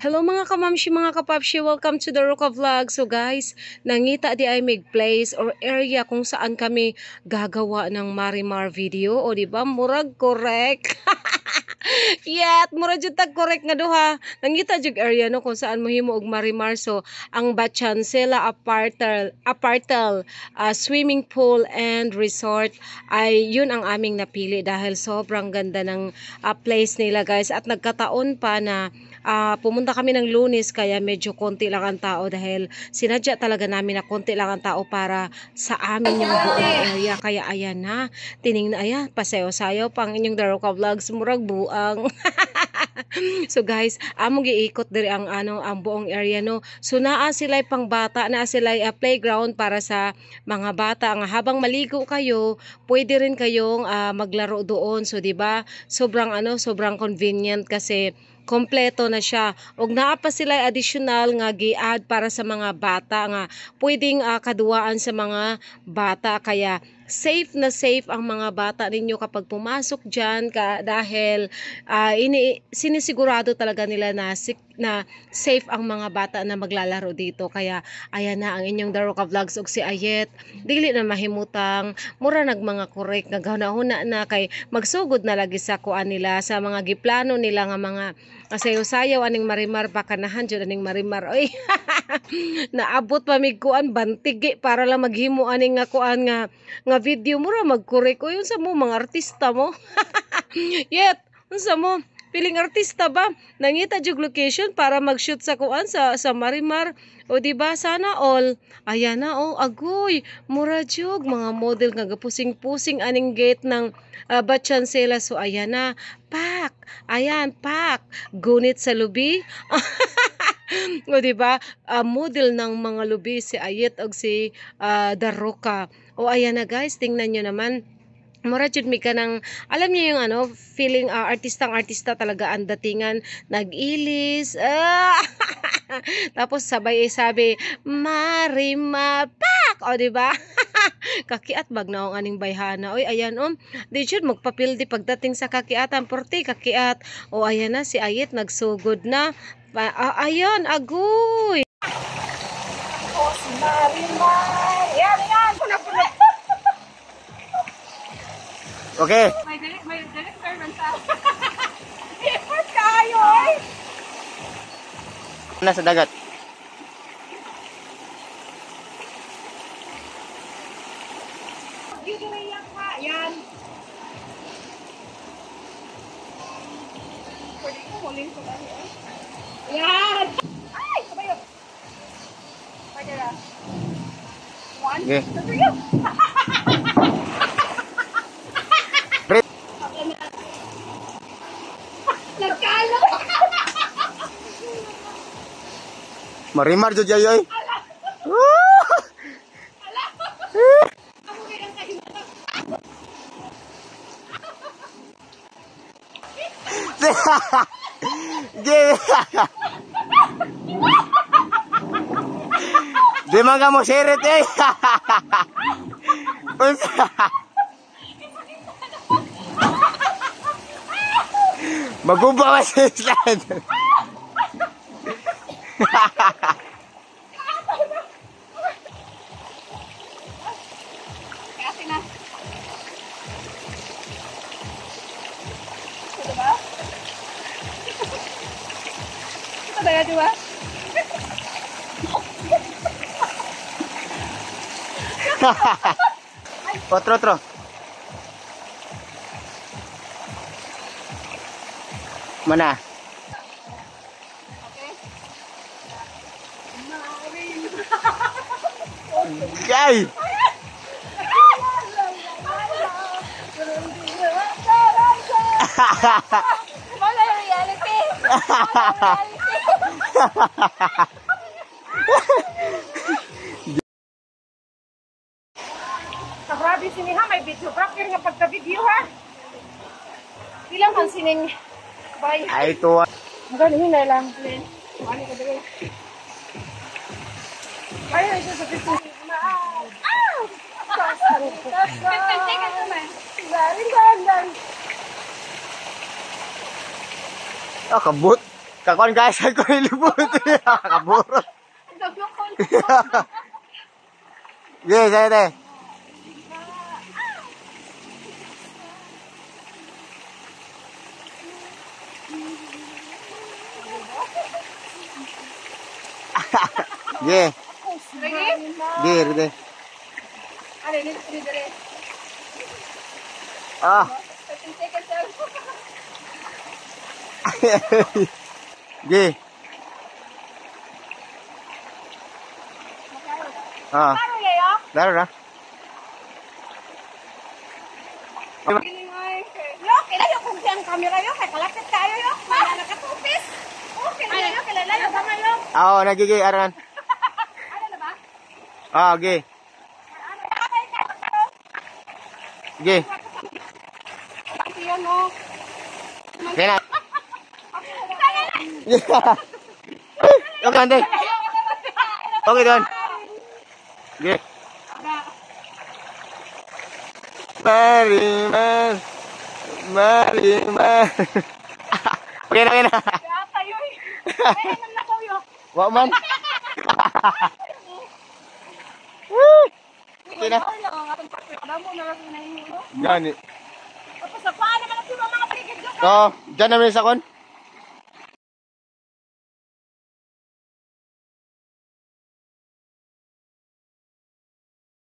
Hello mga kamamshi, mga kapapshi, welcome to the Roca Vlog. So guys, nangita di ay may place or area kung saan kami gagawa ng Marimar video. O diba, murag correct. Yet, murag jud tag correct nga duha. Nangita jud area no kung saan mohimo og Marimar. So, ang Batchancela Apartel swimming pool and resort ay yun ang aming napili dahil sobrang ganda ng place nila guys. At nagkataon pa na pumunta kami ng Lunes kaya medyo konti lang ang tao dahil sinadya talaga namin na konti lang ang tao para sa amin yung buong area. Kaya ayan na, tiningnan, ayan, pasayo-sayo pang inyong Daroka Vlogs, murag buang. So guys, among giikot diri ang ang buong area no. So naa sila pang bata, naa sila playground para sa mga bata nga habang maligo kayo, pwede rin kayong maglaro doon. So di ba? Sobrang convenient kasi kompleto na siya. Og naa pa sila additional nga gi-add para sa mga bata nga pwedeng kaduaan sa mga bata kaya safe na safe ang mga bata ninyo kapag pumasok diyan dahil sinisigurado talaga nila na safe ang mga bata na maglalaro dito. Kaya ayan na ang inyong Daroka Vlogs og si Ayet. Dili na mahimutang mura nag mga korek nga gahuna na kay magsugod na lagi sa kuan nila sa mga giplano nila nga mga sayaw-sayaw aning Marimar bakanahan jud aning Marimar. Oy. Naabot pa mig kuan bantigi para lang maghimo aning nga kuan nga video mura magkorek o yun sa mo mga artista mo. Yet unsa mo piling artista ba nangita jug location para mag-shoot sa kuan sa Marimar o di ba sana all ayan na agoy mura jug mga model nga gapusing-pusing aning gate ng Batchancela. So ayan na pak gunit sa lubi. O di ba model ng mga lubi si Ayet og si Daroka. O ayan na guys, tingnan nyo naman. Mura jud mi kanang alam niyo yung feeling artista talaga ang datingan nag-ilis. Tapos sabay sabi Marimar pak o di ba? Kakiat bag naong aning bayhana. Oy ayan di jud magpapildi pagdating sa kakiatan porte kakiat. O ayan na si Ayet nagsugod na. Ayan agoy. Oh, si Marimar. Yan. Okay. May director man sa. Ipot kayo eh. Nasa dagat. Dito na yan ha. Yan. Pwede ko huling ko lang yan. Yan. Ay, kabayo. Pwede na. 1, 2, 3. Nagkalo! Marimar jud yayoy. Di man ka mo sirit eh. Magumba sa slide. Kasi na. Ito ba? Ito ba yan, di ba? Otro. Mana? Okay. Yay! Wala yung reality. Sa grabe siniha, may videographer nga pagka-video ha. Ilang man sinin. Bye. Ay to. Magaling na lang. Ano ka dito? Ay, ito sa 15 seconds. Ah! 15 seconds naman. Galing. Kabut. Kakon guys, ako ilibot. Kaburot. Sige, sige, te. Sige. Ready? Sige, sige. Ano, dito. Ah. 13 seconds lang. Sige. Ah, Ano yayo? laro na. Yo, kailan yung kung siyang camera yo? Kaya kalapit tayo yo. Wala nakatupis. Oh, kailan yo? Kailan yo? Sama yo. Oo, nagiging aran. Ano na ba? Ah, sige. Sige. Ito yan oh. Sige na. Yung kante. Okay, doon. Sige. Marimar. Marimar. Okay na, okay na. Kaya tayo eh. Kaya nang nakaw yo. Wa man. Woo! Okay na. Gani. Tapos sa paa naman ang mga paligid yo. Oo, dyan namin sa kon.